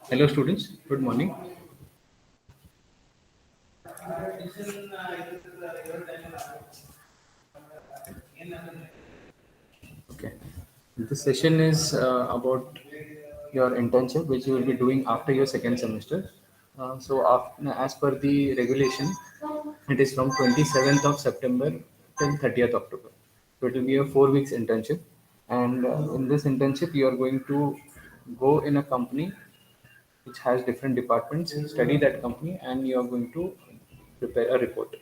Hello students, good morning. Okay, this session is about your internship which you will be doing after your second semester. As per the regulation, it is from 27th of September till 30th October. So it will be a 4 weeks internship, and in this internship you are going to go in a company which has different departments, study that company, and you are going to prepare a report.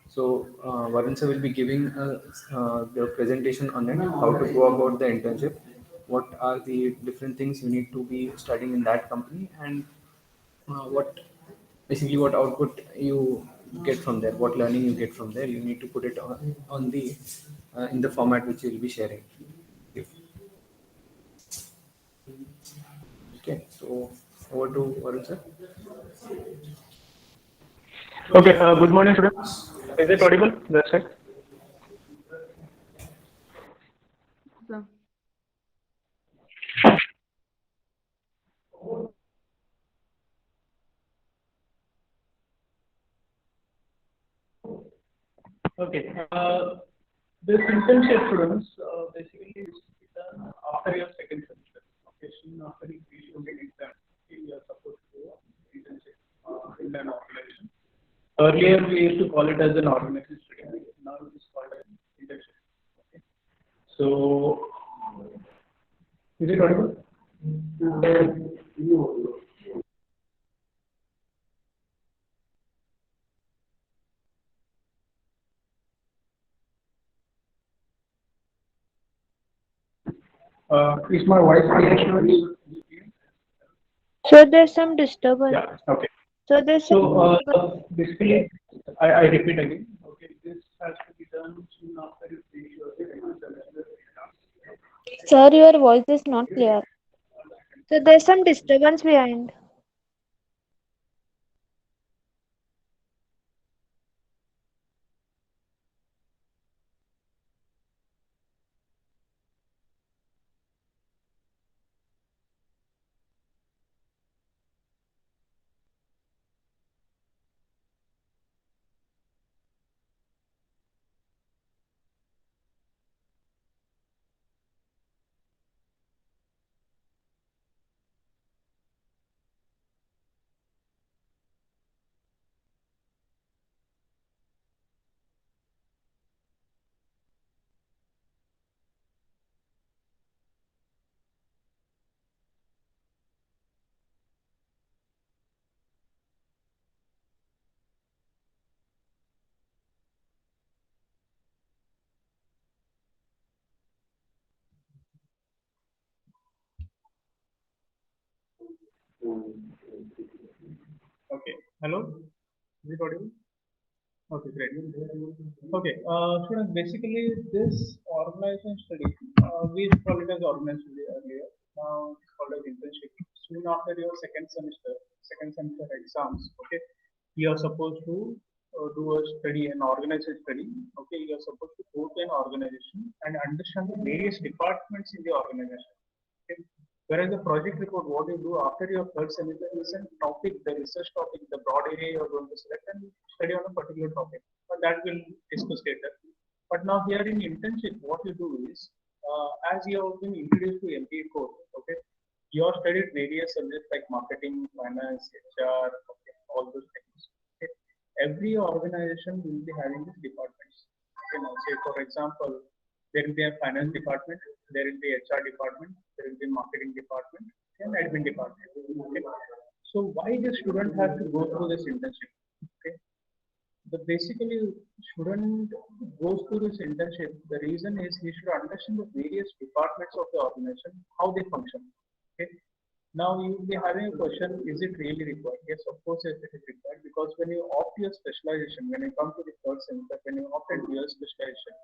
So, Varun sir will be giving the presentation on it, how to go about the internship, what are the different things you need to be studying in that company, and what basically what output you get from there, what learning you get from there. You need to put it on the in the format which you will be sharing. Okay, so over to Varun sir. Okay, good morning, students. Is it audible? That's right. So, Okay. This internship, students, basically is done after your second semester. Okay, soon after you finish your exam, you are supposed to do an internship in an organization. Earlier, we used to call it as an organization study. Now it is called an internship. Okay. So, is it audible? Is my voice clear, students? So there's some disturbance. Yeah. Okay. So there's So some disturbance. basically, I repeat again. Okay, this has to be done soon after you finish your second semester. Sir, your voice is not clear. So there's some disturbance behind. Okay. Hello. Is it audible? Okay, great. Okay, students, basically this organization study, we used to call it as organization study earlier. Now it's called as internship. Soon after your second semester exams, okay, you are supposed to do a study, an organization study. Okay, you are supposed to go to an organization and understand the various departments in the organization. Okay. Whereas the project report, what you do after your third semester is a topic, the research topic, the broad area you are going to select and study on a particular topic. But that will discuss later. But now here in internship, what you do is, as you have been introduced to MBA course, okay, you have studied various subjects like marketing, finance, HR, okay, all those things. Okay. Every organization will be having these departments. Okay, now say for example, there will be a finance department, there will be HR department, there will be marketing department, and admin department. Okay. So why the student has to go through this internship? Okay. The basically student goes through this internship. The reason is he should understand the various departments of the organization, how they function. Okay. Now you will be having a question: is it really required? Yes, of course, yes, it is required because when you opt your specialization, when you come to the third semester, when you opt into your specialization,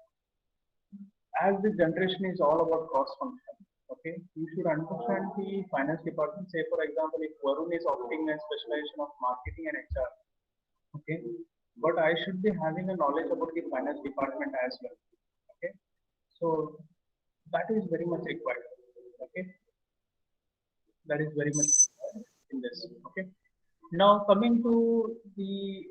as the generation is all about cost function, okay, you should understand the finance department. Say, for example, if Varun is opting a specialization of marketing and HR, okay, but I should be having a knowledge about the finance department as well, okay. So that is very much required, okay. That is very much in this. Okay. Now coming to the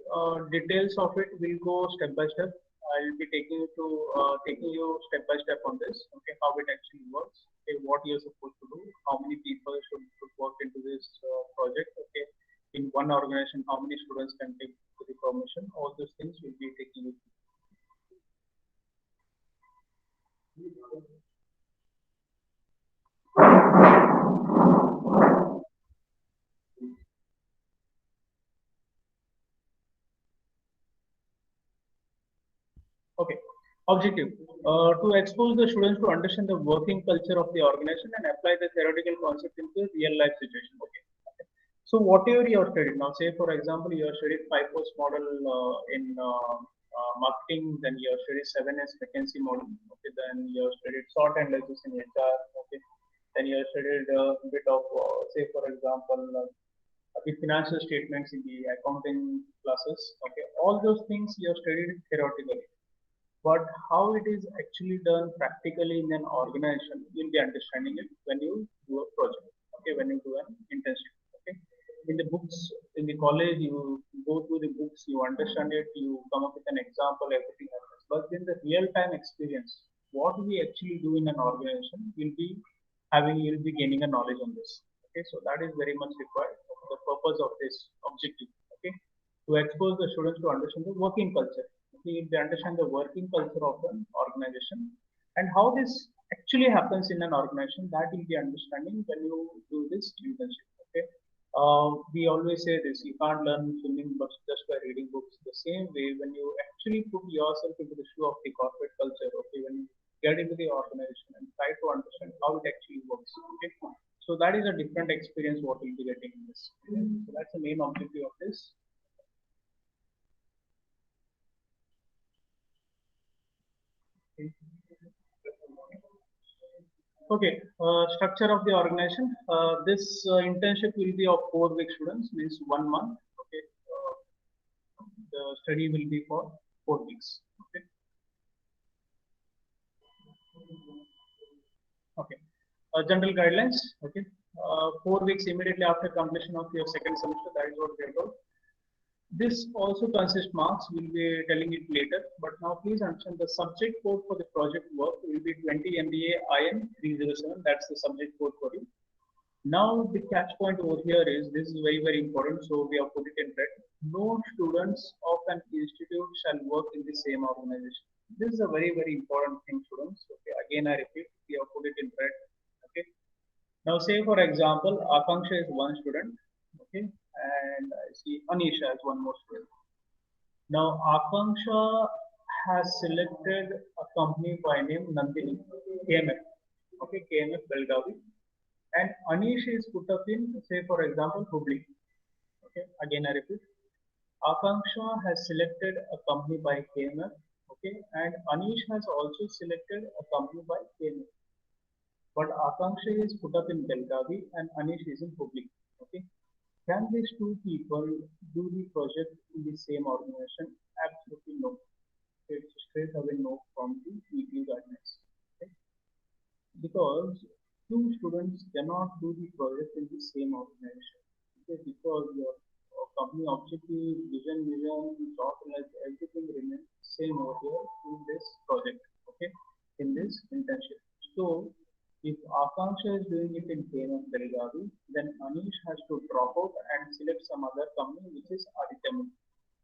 details of it, we'll go step by step. I'll be taking you step by step on this. Okay, how it actually works. Okay, what you're supposed to do. How many people should work into this project. Okay, in one organization, how many students can take the permission. All those things will be taking you. Okay. Objective to expose the students to understand the working culture of the organization and apply the theoretical concept into a real life situation. Okay. So whatever you are studied now, say for example, you are studied 5 post model in marketing, then you are studied 7S vacancy model. Okay, then you are studied SWOT analysis in HR. Okay, then you are studied a bit of say for example the financial statements in the accounting classes. Okay, all those things you have studied theoretically. But how it is actually done practically in an organization, you'll be understanding it when you do a project. Okay, when you do an internship. Okay, in the books, in the college, you go through the books, you understand it, you come up with an example, everything happens. But in the real-time experience, what we actually do in an organization, you'll be gaining a knowledge on this. Okay, so that is very much required for the purpose of this objective. Okay, to expose the students to understand the working culture. They understand the working culture of an organization and how this actually happens in an organization. That will be understanding when you do this internship. Okay, we always say this: you can't learn swimming but just by reading books. The same way, when you actually put yourself into the shoe of the corporate culture, okay, when you get into the organization and try to understand how it actually works. Okay, so that is a different experience what we'll be getting in this. So that's the main objective of this. Okay, structure of the organization. This internship will be of 4 week students, means 1 month. Okay, the study will be for 4 weeks. Okay. Okay. General guidelines. Okay. 4 weeks immediately after completion of your second semester. That is what we are told. This also consists marks. We'll be telling it later. But now please understand the subject code for the project work will be 20 MBA IN 307. That's the subject code for you. Now the catch point over here is this is very, very important. So we have put it in red. No students of an institute shall work in the same organization. This is a very, very important thing, students. Okay. Again, I repeat, we have put it in red. Okay. Now say for example, Akanksha is one student. Okay. And I see Anisha as one more student. Now Akanksha has selected a company by name Nandini, KMF. Okay, KMF Belgavi. And Anish is put up in, say for example, Hubli. Okay, again I repeat. Akanksha has selected a company by KMF. Okay, and Anish has also selected a company by KMF. But Akanksha is put up in Belgavi and Anish is in Hubli. Okay. Can these two people do the project in the same organization? Absolutely no. It's straight away no from the EPU guidelines. Okay? Because two students cannot do the project in the same organization. Okay? Because your company objective, vision, thought, like everything remains same over here in this project. Okay, in this internship. So if Akanksha is doing it in KMF Belgavi, then Anish has to drop out and select some other company which is Aditya,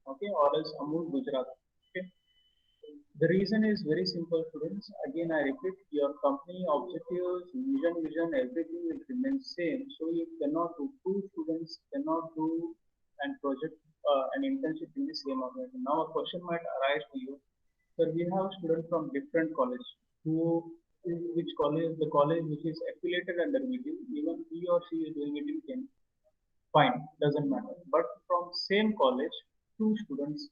okay, or else Amul Gujarat. Okay. The reason is very simple, students. Again, I repeat, your company objectives, vision, everything will remain same. So you cannot do, two students cannot do and project an internship in the same organization. Now a question might arise to you. So we have students from different college who which college, the college which is affiliated under VTU, even he or she is doing it in Kenya. Fine, doesn't matter. But from same college, two students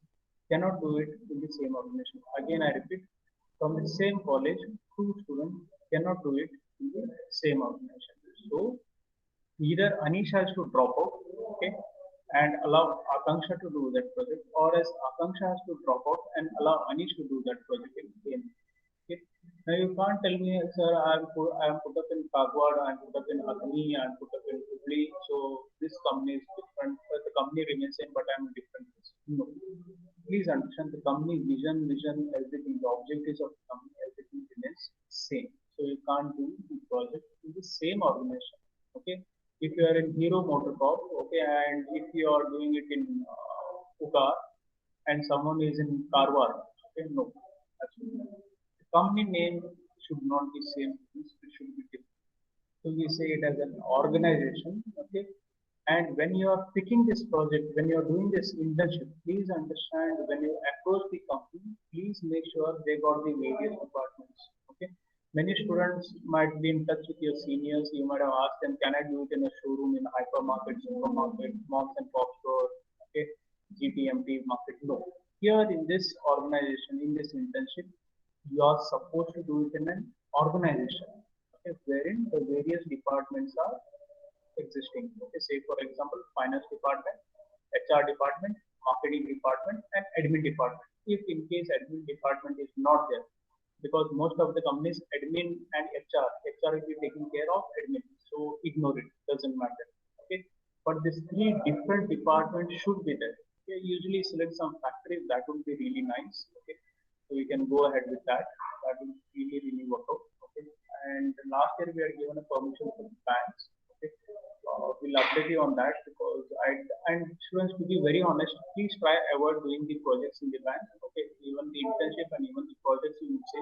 cannot do it in the same organization. Again, I repeat, from the same college, two students cannot do it in the same organization. So either Anish has to drop out, okay, and allow Akanksha to do that project, or as Akanksha has to drop out and allow Anish to do that project in. Okay. Now you can't tell me, sir, I am put up in Kagwad, I am put up in Agni, I am put up in simply, so this company is different, the company remains same, but I'm a different person. No. Please understand the company vision, everything, the objectives of the company, everything remains same. So you can't do the project in the same organization. Okay. If you are in Hero Motorcorp, okay, and if you are doing it in Ugar, and someone is in Karwar, okay, no, absolutely not. The company name should not be same, it should be different. So we say it as an organization, okay. And when you are picking this project, when you are doing this internship, please understand when you approach the company, please make sure they got the various departments, okay. Many students might be in touch with your seniors. You might have asked them, can I do it in a showroom, in a hypermarket, supermarket, moms and pop store, okay, GTMT market? No. Here in this organization, in this internship, you are supposed to do it in an organization, okay, wherein the various departments are existing. Okay, say for example, finance department, HR department, marketing department, and admin department. If in case admin department is not there, because most of the companies admin and HR will be taking care of admin, so ignore it, doesn't matter. Okay, but these three different departments should be there. Okay, usually select some factories, that would be really nice. Okay, so we can go ahead with that. That will really work out. Okay, and last year we are given a permission for the banks. Okay, we'll update you on that, because and students, to be very honest, please try avoid doing the projects in the bank. Okay, even the internship and even the projects you would say,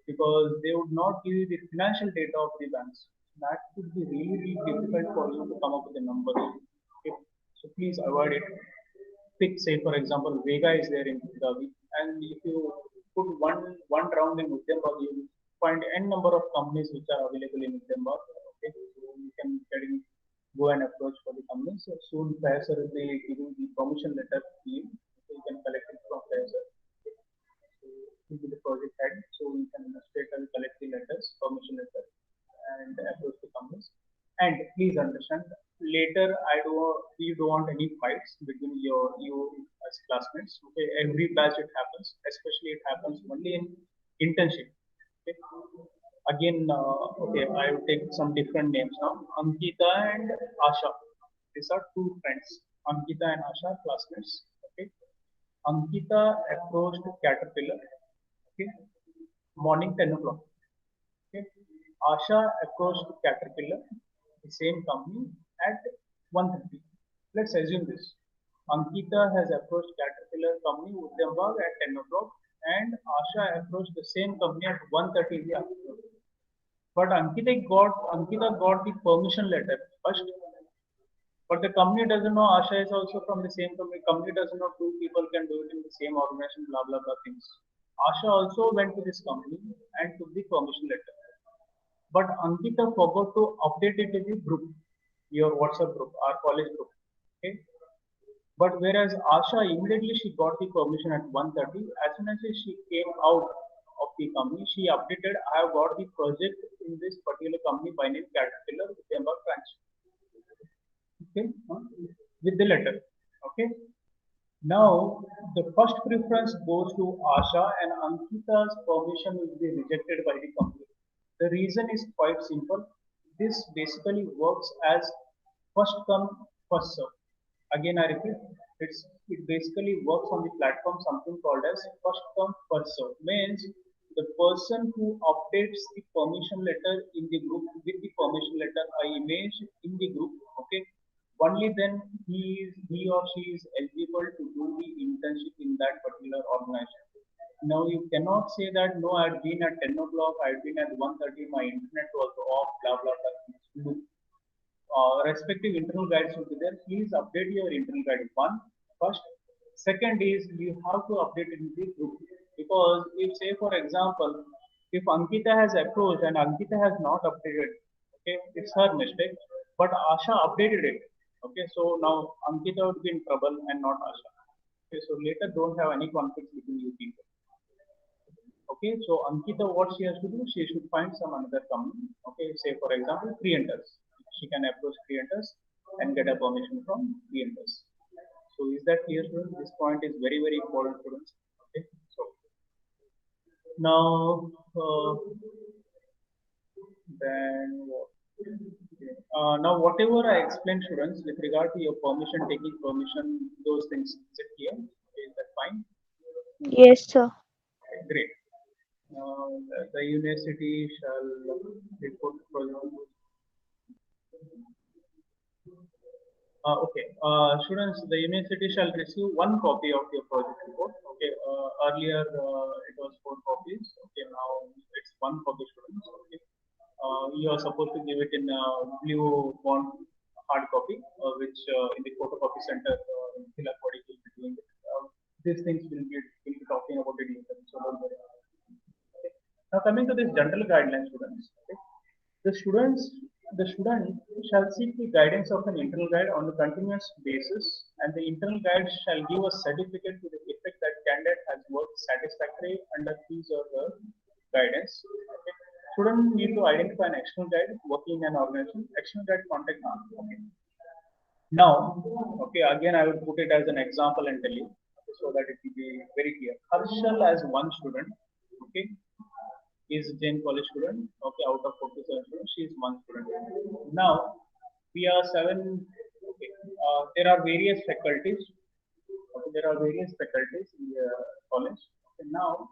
because they would not give you the financial data of the banks. That could be really difficult for you to come up with the numbers. Okay, so please avoid it. Pick, say for example, Vega is there in Gavi, and if you put one round in Udyambag, you will find n number of companies which are available in Udyambag. Okay, so you can go and approach for the companies. So soon Faisal will be giving the permission letter to you. So you can collect it from Faisal. So he will be the project head, so you can straight away collect the letters, permission letter, and approach the companies. And please understand, later we don't want any fights between you as classmates. Okay, every batch it happens, especially it happens only in internship. Okay. Again, okay, I will take some different names now. Ankita and Asha. These are two friends. Ankita and Asha, classmates. Okay. Ankita approached Caterpillar. Okay. Morning 10 o'clock. Okay. Asha approached Caterpillar, the same company, at 1:30. Let's assume this. Ankita has approached Caterpillar company Udyambag at 10 o'clock, and Asha approached the same company at 1:30 in the afternoon. But Ankita got the permission letter first. But the company doesn't know Asha is also from the same company. Company doesn't know two people can do it in the same organization, blah blah blah things. Asha also went to this company and took the permission letter. But Ankita forgot to update it in the group, your WhatsApp group, our college group. Okay. But whereas Asha immediately she got the permission at 1:30. As soon as she came out of the company, she updated, I have got the project in this particular company by name Caterpillar Udyambag branch. Okay, with the letter. Okay. Now the first preference goes to Asha, and Ankita's permission will be rejected by the company. The reason is quite simple. This basically works as first come, first serve. Again, I repeat, it basically works on the platform something called as first come, first serve. Means the person who updates the permission letter in the group with the permission letter image in the group, okay, only then he or she is eligible to do the internship in that particular organization. Now you cannot say that no, I've been at 10 o'clock, I've been at 1:30, my internet was off, blah blah blah. Respective internal guides will be there. Please update your internal guide first. Second is you have to update in the group, because if say for example, if Ankita has approached and Ankita has not updated, okay, it's her mistake, but Asha updated it. Okay, so now Ankita would be in trouble and not Asha. Okay, so later don't have any conflicts between you people. Okay, so Ankita, what she has to do, she should find some another company. Okay, say for example, Creators. She can approach Creators and get a permission from Creators. So is that clear, students? This point is very important, students. Okay, so now then what? Now, whatever I explained, students, with regard to your permission, taking permission, those things, is it clear? Okay, is that fine? Yes, sir. Okay, great. The university shall report project. Okay, students, the university shall receive one copy of your project report. Okay, earlier it was 4 copies. Okay, now it's one copy, students. Okay, you are supposed to give it in blue bond hard copy, which in the photocopy center, Tilak body will be doing it. These things will be talking about it later. So don't worry. Okay. Now coming to this general guidelines, students. Okay. The students, the student shall seek the guidance of an internal guide on a continuous basis, and the internal guide shall give a certificate to the effect that candidate has worked satisfactorily under his or her guidance. Okay. Student need to identify an external guide working in an organization. External guide contact name. Okay. Now, okay, again I will put it as an example and tell you, okay, so that it will be very clear. Harshal as one student, okay, is Jain College student. Okay, out of 47 students, she is one student. Now, we are seven. Okay, there are various faculties. Okay, there are various faculties in the college. Okay, now,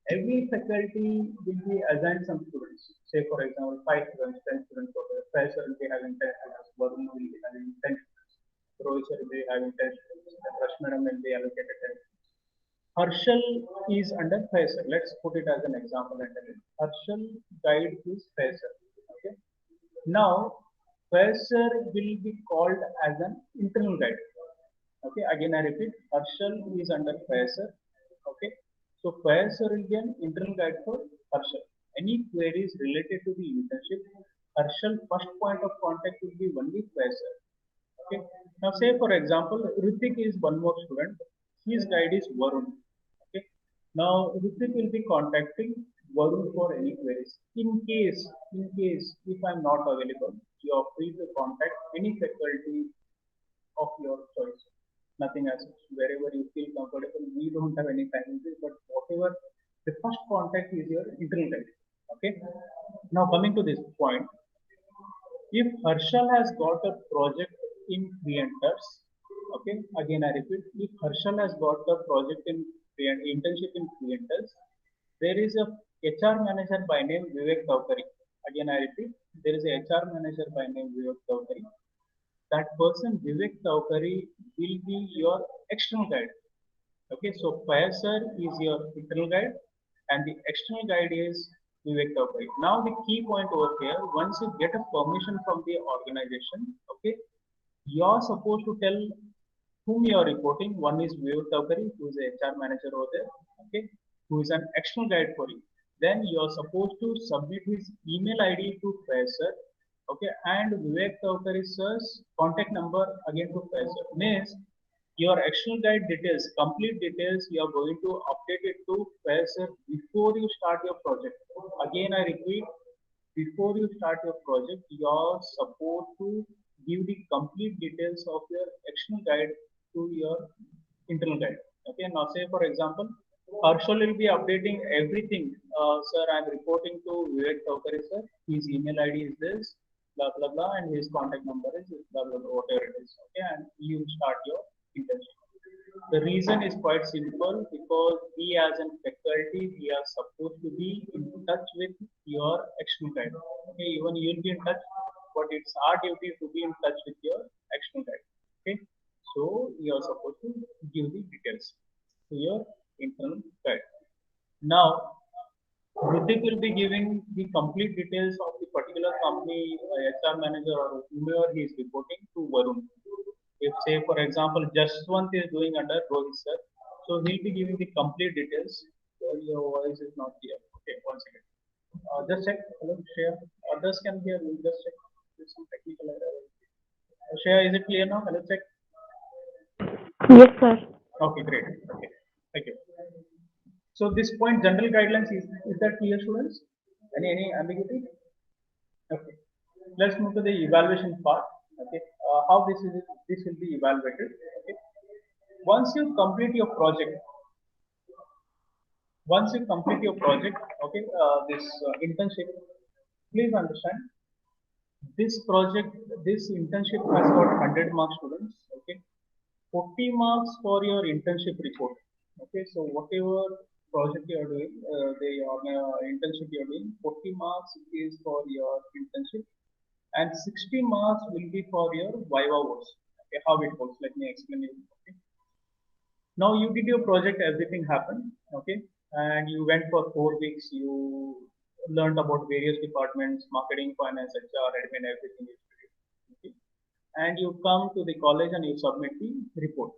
every faculty will be assigned some students. Say, for example, 5 students, 10 students. Okay, professor will be having 10 students. Varun will be having 10 students. Rohit will be having 10 students. Rush madam will be allocated 10. Harshal is under Faisal. Let's put it as an example. Harshal guide is Faisal. Okay. Now, Faisal will be called as an internal guide. Okay. Again, I repeat. Harshal is under Faisal. Okay. So, Faisal will be an internal guide for Harshal. Any queries related to the internship, Harshal first point of contact will be only Faisal. Okay. Now, say for example, Ritik is one more student. His guide is Varun. Okay. Now, Ritik will be contacting Varun for any queries. In case, if I'm not available, you are free to contact any faculty of your choice. Nothing as such. Wherever you feel comfortable, we don't have any time limit, but whatever the first contact is your internal guide. Okay. Now, coming to this point, if Harshal has got a project in Creators, okay, again I repeat, if Harshal has got a project in internship in Creators, there is a HR manager by name Vivek Thaukari. Again I repeat, there is a HR manager by name Vivek Thaukari. That person Vivek Thaukari will be your external guide. Okay, so Fire Sir is your internal guide and the external guide is Vivek Thaukari. Now the key point over here, once you get a permission from the organization, okay, you are supposed to tell whom you are reporting. One is Vivek Thaukari, who is a HR manager over there, okay, who is an external guide for you. Then you are supposed to submit his email ID to Fire Sir, okay, and Vivek Thaukari sir's contact number again to Fire Sir. Means your external guide details, complete details, you are going to update it to Faisal before you start your project. Again, I repeat, before you start your project, you are supposed to give the complete details of your external guide to your internal guide. Okay, now say for example, Harshal will be updating everything. Sir, I'm reporting to Vivek Thaukari, sir. His email ID is this, blah blah blah, and his contact number is blah blah blah, whatever it is. Okay, and you start your internship. The reason is quite simple because we as a faculty, we are supposed to be in touch with your external guide. Okay, even you'll be in touch, but it's our duty to be in touch with your external guide. Okay, so you are supposed to give the details to your internal guide. Now, Hrithik will be giving the complete details of the particular company HR manager or whomever he is reporting to Varun. If say for example Jaswant is doing under Rohit sir, so he'll be giving the complete details. Your voice is not clear. Okay, one second. Just check. Hello, Shreya. Others can hear me. Just check. There's some technical error. Shreya, is it clear now? Hello, check. Yes, sir. Okay, great. Okay, thank you. So this point, general guidelines, is that clear, students? Any ambiguity? Okay. Let's move to the evaluation part. Okay. How this will be evaluated. Okay. Once you complete your project, okay, this internship, please understand. This project, this internship has got 100 marks students. Okay, 40 marks for your internship report. Okay, so whatever project you are doing, internship you are doing, 40 marks is for your internship, and 60 marks will be for your viva voce. Okay, how it works? Let me explain you. Okay. Now you did your project, everything happened. Okay, and you went for 4 weeks. You learned about various departments, marketing, finance, HR, admin, everything is did. Okay, and you come to the college and you submit the report.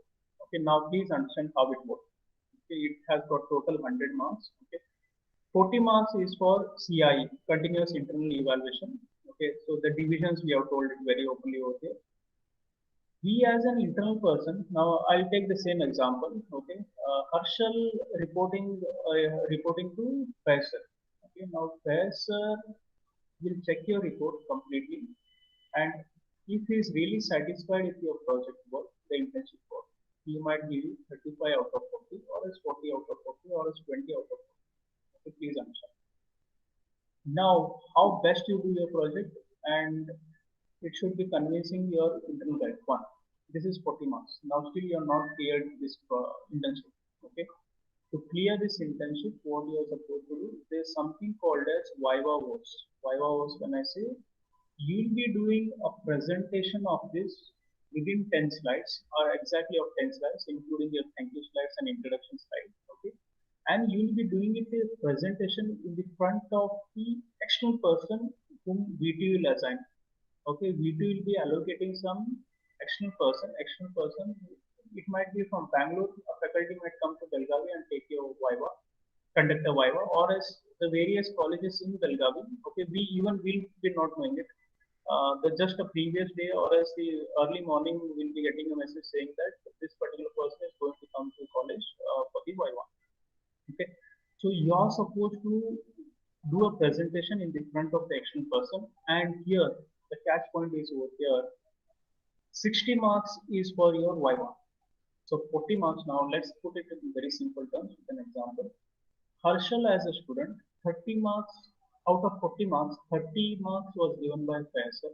Okay, now please understand how it works. Okay, it has got total 100 marks. Okay, 40 marks is for CIE, continuous internal evaluation. Okay, so the divisions we have told it very openly over here. We as an internal person, now I'll take the same example. Okay, Harshal reporting to Faisal. Okay, now Faisal will check your report completely, and if he is really satisfied with your project work, the internship work, he might give you 35 out of 40, or else 40 out of 40, or else 20 out of 40. Okay, please understand. Now, how best you do your project, and it should be convincing your internal guide. One, this is 40 marks. Now, still you are not cleared this internship. Okay, to clear this internship, what you are supposed to do, there is something called as viva voce. Viva voce, when I say, you will be doing a presentation of this within 10 slides, or exactly of 10 slides, including your thank you slides and introduction slides. Okay, and you will be doing it a presentation in the front of the external person whom VT will assign. Okay, VT will be allocating some external person. External person, it might be from Bangalore. A faculty might come to Belgavi and take your viva, conduct a viva, or as the various colleges in Belgavi. Okay, we even will be not knowing it. The just a previous day or as the early morning, we'll be getting a message saying that this particular person is going to come to college for the viva. Okay, so you are supposed to do a presentation in the front of the action person, and here the catch point is over here. 60 marks is for your viva. So 40 marks. Now let's put it in very simple terms with an example. Harshal as a student, 30 marks out of 40 marks, 30 marks was given by Faisal.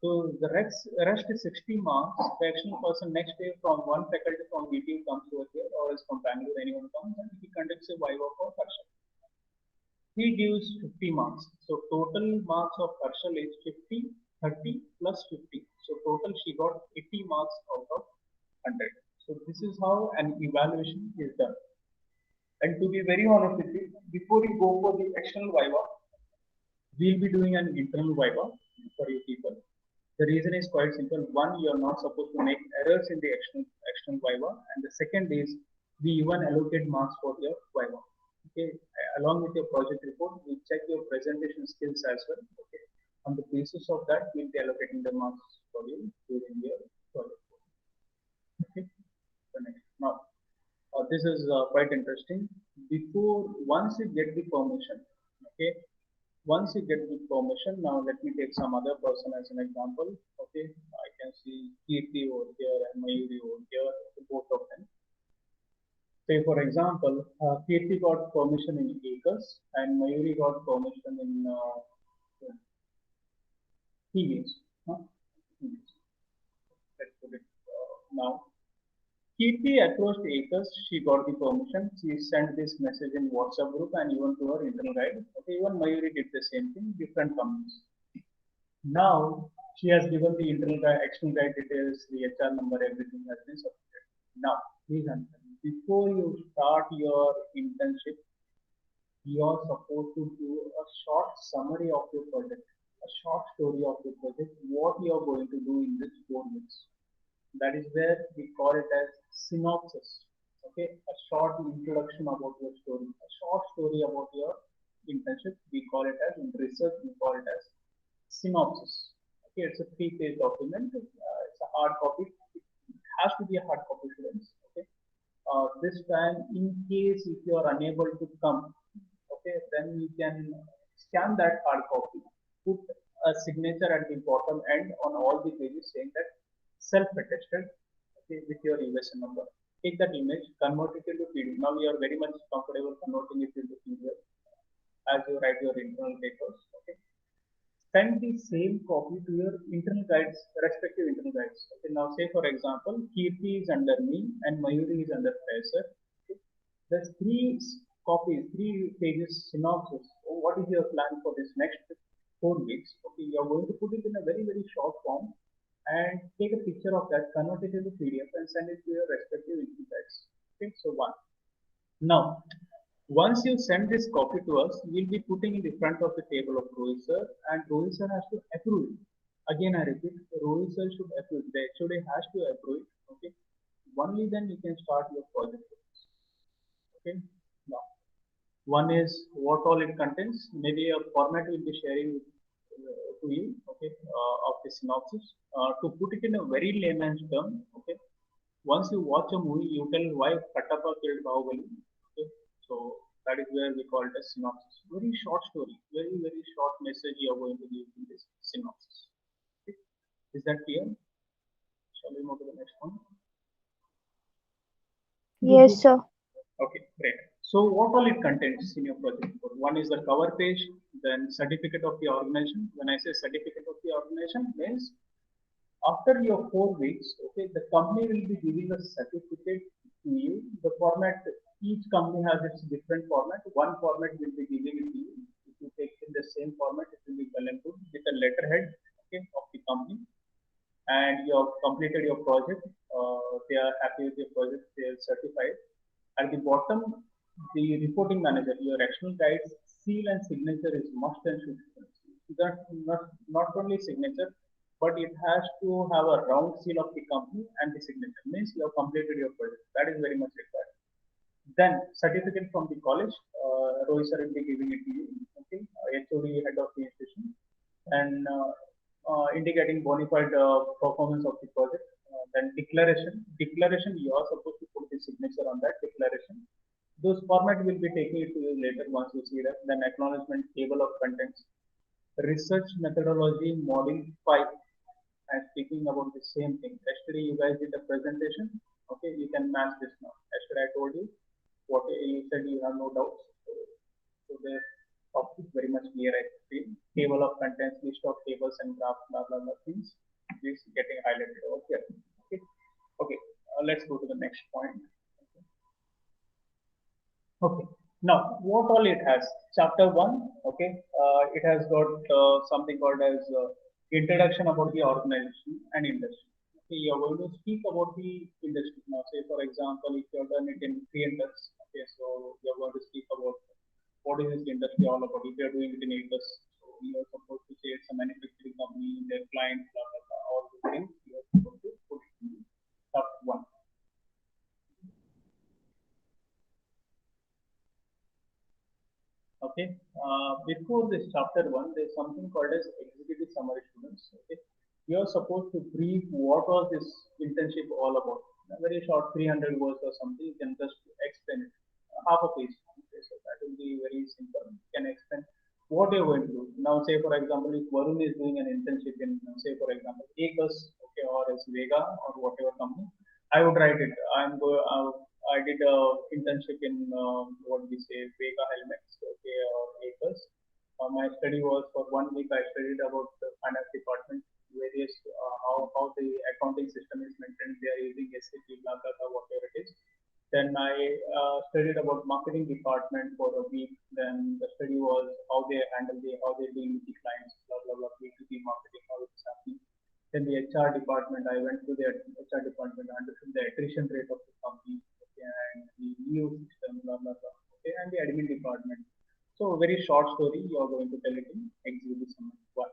So the rest is 60 marks. The action person next day from one faculty from VT comes over here, or is from Bangalore, anyone comes, and he conducts a viva for Harshal. He gives 50 marks. So total marks of Harshal is 50, 30 plus 50. So total she got 80 marks out of 100. So this is how an evaluation is done. And to be very honest with you, before you go for the external viva, we'll be doing an internal viva for you people. The reason is quite simple. One, you are not supposed to make errors in the external viva, and the second is we even allocate marks for your viva. Okay, along with your project report, we check your presentation skills as well. Okay, on the basis of that, we'll be allocating the marks for you during your project. Okay, the next now. This is quite interesting. Once you get the permission, okay, once you get the permission, now let me take some other person as an example. Okay, I can see Kirti over here and Mayuri over here, both of them. Say for example, Kirti got permission in ACRS and Mayuri got permission in TVs. Let's put it now. Kirti approached ACRS, she got the permission, she sent this message in WhatsApp group and even to her internal guide. Okay, even Mayuri did the same thing, different companies. Now, she has given the internal guide, external guide details, the HR number, everything has been submitted. Now, please understand, before you start your internship, you are supposed to do a short summary of your project, a short story of your project, what you are going to do in this 4 weeks. That is where we call it as synopsis. Okay, a short introduction about your story, a short story about your internship. We call it as in research. We call it as synopsis. Okay, it's a 3-page document. It's a hard copy. It has to be a hard copy, students. Okay, this time, in case if you are unable to come, okay, then you can scan that hard copy, put a signature at the bottom end on all the pages saying that self-attested, okay, with your USN number. Take that image, convert it into PDF. Now you are very much comfortable converting it into PDF as you write your internal papers. Okay. send the same copy to your internal guides, respective internal guides. Okay, now say for example, Kirti is under me and Mayuri is under Fraser. Okay. There's copies, 3 pages synopsis. Oh, what is your plan for this next 4 weeks? Okay, you're going to put it in a very, very short form and take a picture of that, convert it into PDF and send it to your respective internal guides. Okay, so one. Now, once you send this copy to us, we'll be putting in the front of the table of Rohit sir, and Rohit sir has to approve it. Again, I repeat, Rohit sir should approve it. The HOD has to approve it. Okay. Only then you can start your project. Okay. Now, one is what all it contains. Maybe a format will be sharing to you. Okay. Of the synopsis. To put it in a very layman's term. Okay. Once you watch a movie, you tell why Kattappa killed Bahubali. Okay. So that is where we call it a synopsis. Very short story, very, very short message you are going to give in this synopsis. Okay. Is that clear? Shall we move to the next one? Yes, sir. Okay, great. So what all it contains in your project report? One is the cover page, then certificate of the organization. When I say certificate of the organization, means after your 4 weeks, okay, the company will be giving a certificate to you. The format, each company has its different format. One format will be giving it to you. If you take in the same format, it will be well and good with a letterhead, okay, of the company. And you have completed your project. They are happy with your project. They are certified. At the bottom, the reporting manager, your actional guide's seal and signature is must and should. That not only signature, but it has to have a round seal of the company and the signature. Means you have completed your project. That is very much required. Then certificate from the college, Rohit sir will be giving it to you. Okay, HOD head of the institution, and indicating bona fide performance of the project. Then declaration you are supposed to put the signature on that declaration. Those format will be taking it to you later once you see that. Then acknowledgement, table of contents, research methodology, module 5. I'm speaking about the same thing. Yesterday you guys did a presentation. Okay, you can match this now. Yesterday I told you what you said you have no doubts. So the topic is very much clear. I feel table of contents, list of tables and graphs, blah blah blah things. This getting highlighted over here. Okay, okay. Let's go to the next point. Okay. Now, what all it has? Chapter 1, okay, it has got something called as introduction about the organization and industry. Okay, you are going to speak about the industry. Now, say for example, if you have done it in pre-indus, okay, so you are going to speak about what is this industry all about. If you are doing it in ATUS, so you are supposed to say it's a manufacturing company, their clients, blah, blah, blah, all the things you are supposed to put in chapter 1. Okay. Before this chapter 1, there's something called as executive summary, students. Okay. You're supposed to brief what was this internship all about. A very short 300 words or something. You can just explain it. Half a page. Okay. So that will be very simple. You can explain what you're going to do. Now, say for example, if Varun is doing an internship in, say for example, Acres, okay, or as Vega or whatever company, I would write it. I did a internship in what we say Vega Helmets, okay, or Acres. My study was for 1 week. I studied about the finance department, various how the accounting system is maintained. They are using SAP, blah blah blah, whatever it is. Then I studied about marketing department for a week. Then the study was how they handle how they deal with the clients, blah blah blah, B2B marketing, how it's happening. Then the HR department, I went to the HR department, understood the attrition rate of the company, okay, and the new system, blah blah blah, okay, and the admin department. So a very short story, you are going to tell it in executive summary 1.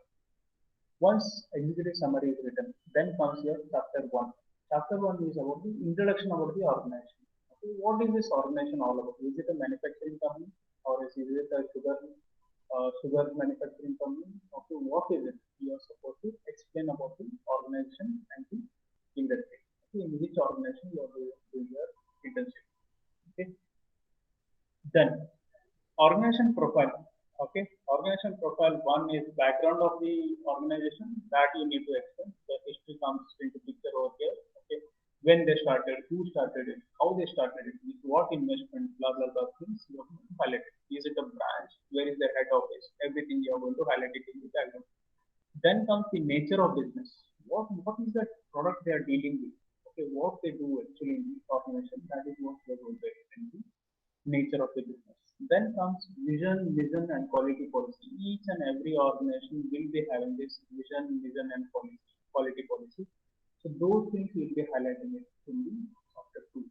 Once executive summary is written, then comes your chapter 1. Chapter 1 is about the introduction about the organization. Okay, what is this organization all about? Is it a manufacturing company or is it a sugar manufacturing company? Okay, what is it? You are supposed to explain about the organization and the industry. Okay, in which organization you are doing your internship. Okay. Then organization profile. Okay, organization profile 1 is background of the organization that you need to explain. The history comes into picture over here. Okay, when they started, who started it, how they started it, with what investment, blah blah blah things you are going to highlight it. Is it a branch? Where is the head office? Everything you are going to highlight it in the diagram. Then comes the nature of business. What is the product they are dealing with? Okay, what they do actually in the organization, that is what they are going to explain the nature of the business. Then comes vision, mission, and quality policy. Each and every organization will be having this vision, and quality policy. So those things will be highlighting it in the chapter 2.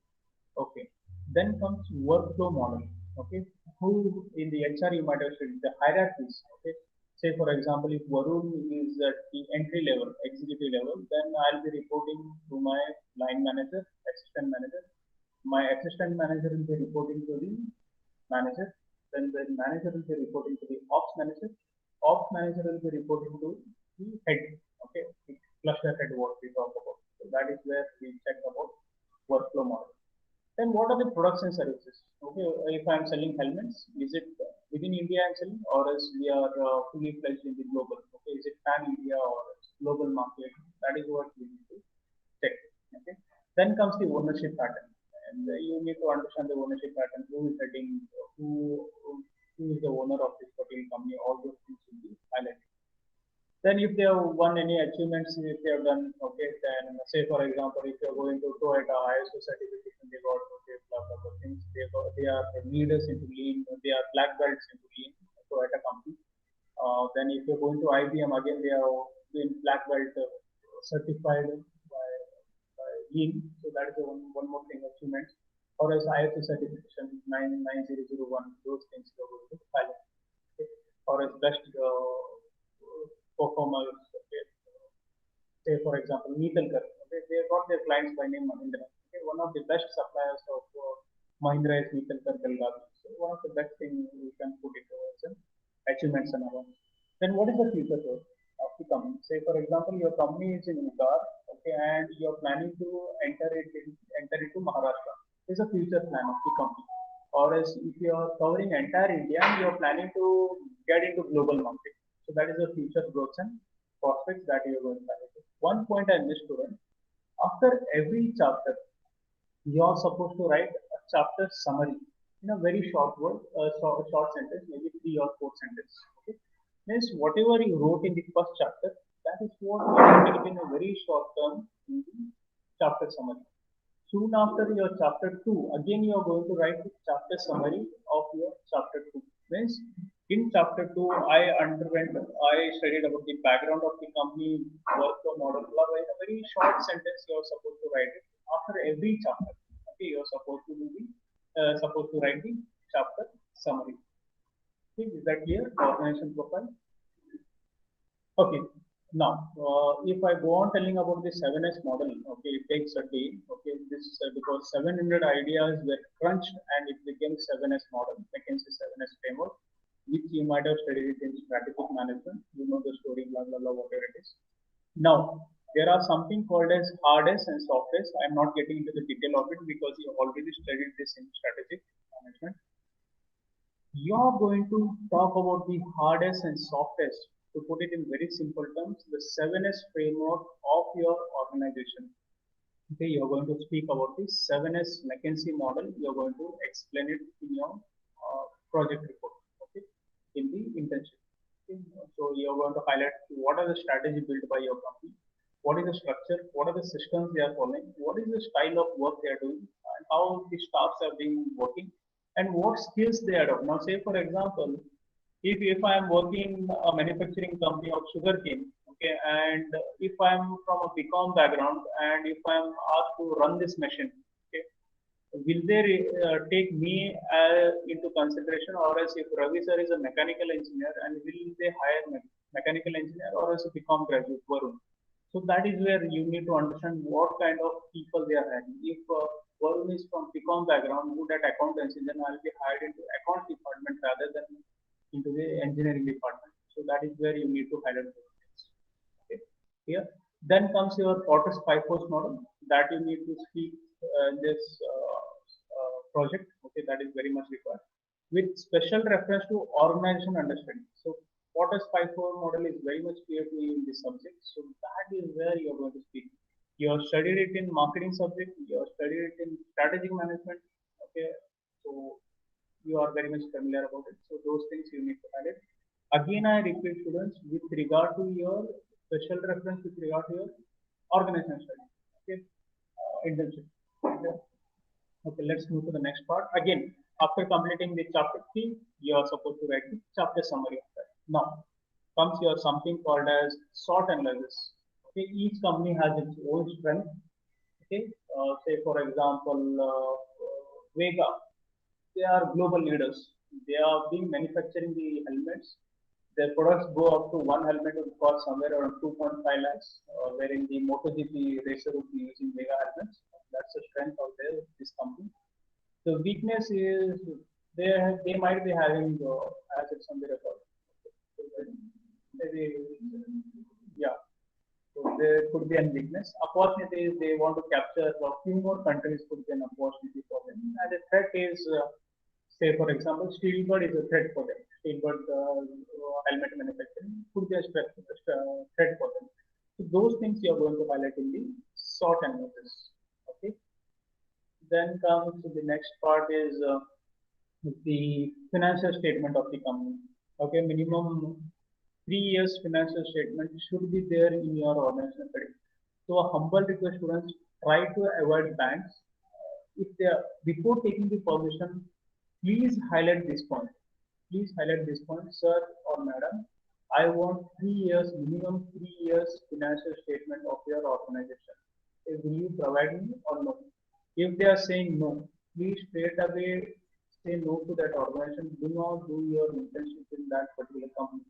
Okay. Then comes workflow model. Okay. Who in the HR you might have studied the hierarchies. Okay. Say for example, if Varun is at the entry level, executive level, then I'll be reporting to my line manager, assistant manager. My assistant manager will be reporting to the manager. Then the manager will be reporting to the ops manager. Ops manager will be reporting to the head. Okay, the cluster head what we talk about. So that is where we check about workflow model. Then what are the products and services? Okay, if I am selling helmets, is it within India I'm selling, or else we are fully fledged in the global? Okay, is it pan India or global market? That is what we need to check. Okay, then comes the ownership pattern, and you need to understand the ownership pattern. Who is heading? Who is the owner of this particular company? All those things will be highlighted. Then if they have won any achievements, if they have done, okay, then say for example, if you're going to Toyota ISO certification, they got, okay, blah, blah, blah things, they are the leaders into lean, they are black belts into lean, Toyota company. Then if you're going to IBM, again, they are been black belt certified by lean. So that is one more thing, achievements. Or as ISO certification 99001, those things you're going to highlight. Okay. Or as best performers. Okay. Say for example, Neetalkar. Okay, they got their clients by name Mahindra. Okay, one of the best suppliers of Mahindra is Neetalkar Belgavi. So one of the best things we can put it as an achievements and all. Then what is the future growth of the company? Say for example, your company is in Ugar, okay, and you're planning to enter into Maharashtra. This is a future plan of the company. Or else if you are covering entire India, you are planning to get into global market. So that is the future growth and prospects that you are going to have. One point I missed to run. After every chapter, you are supposed to write a chapter summary in a very short word, short sentence, maybe 3 or 4 sentences. Okay? Means whatever you wrote in the first chapter, that is what you are writing it in a very short term in the chapter summary. Soon after your chapter 2, again you are going to write the chapter summary of your chapter 2. Means in chapter 2, I studied about the background of the company, workflow model, blah, blah, in a very short sentence you are supposed to write it. After every chapter, okay, you are supposed to write the chapter summary. Okay, is that clear? Organization profile. Okay. Now, if I go on telling about the 7S model, okay, it takes a day. Okay, this because 700 ideas were crunched and it became 7S model, McKinsey 7S framework, which you might have studied it in strategic management. You know the story, blah blah blah, whatever it is. Now, there are something called as hard S and soft S. I am not getting into the detail of it because you already studied this in strategic management. You are going to talk about the hardest and softest, to put it in very simple terms, the 7S framework of your organization. Okay, you are going to speak about the 7S McKinsey model. You are going to explain it in your project report, okay, in the internship. Okay. So you are going to highlight what are the strategy built by your company, what is the structure, what are the systems they are following, what is the style of work they are doing, and how the staffs are being working, and what skills they adopt. Now, say for example, if I am working in a manufacturing company of sugarcane, okay, and if I am from a BCom background, and if I am asked to run this machine, okay, will they take me into consideration, or else if Ravi sir is a mechanical engineer, and will they hire mechanical engineer, or else a BCom graduate Varun? So that is where you need to understand what kind of people they are hiring. If Varun is from BCom background, good at accountancy, then I'll be hired into accounts department rather than into the engineering department. So that is where you need to highlight those things. Okay. Here, then comes your Porter's five force model that you need to speak this project. Okay, that is very much required with special reference to organization understanding. So Porter's five force model is very much clear to you in this subject. So that is where you are going to speak. You have studied it in marketing subject. You have studied it in strategic management. Okay, so you are very much familiar about it. So those things you need to highlight. Again, I repeat, students, with regard to your special reference, with regard to your organization study, okay, internship. Okay. Okay, let's move to the next part. Again, after completing the chapter 3, you are supposed to write the chapter summary of that. Now, comes your something called as SWOT analysis. Okay, each company has its own strength. Okay, say for example, Vega, they are global leaders. They are being manufacturing the helmets. Their products go up to one helmet would cost somewhere around 2.5 lakhs, wherein the MotoGP racer would be using Vega helmets. That's the strength of this company. The weakness is they might be having assets on the record. Maybe, yeah. So there could be a weakness. Opportunity is they want to capture a few more countries could be an opportunity for them. And the threat is, say for example, Steelbird is a threat for them. Steelbird helmet manufacturing could be a threat for them. So those things you are going to highlight in the SWOT analysis. Okay. Then comes the next part is the financial statement of the company. Okay, minimum 3 years financial statement should be there in your organization. So a humble request, students, try to avoid banks. If they are, before taking the position, please highlight this point. Please highlight this point, sir or madam. I want 3 years, minimum 3 years financial statement of your organization. Will you provide me or no? If they are saying no, please straight away say no to that organization. Do not do your internship in that particular company.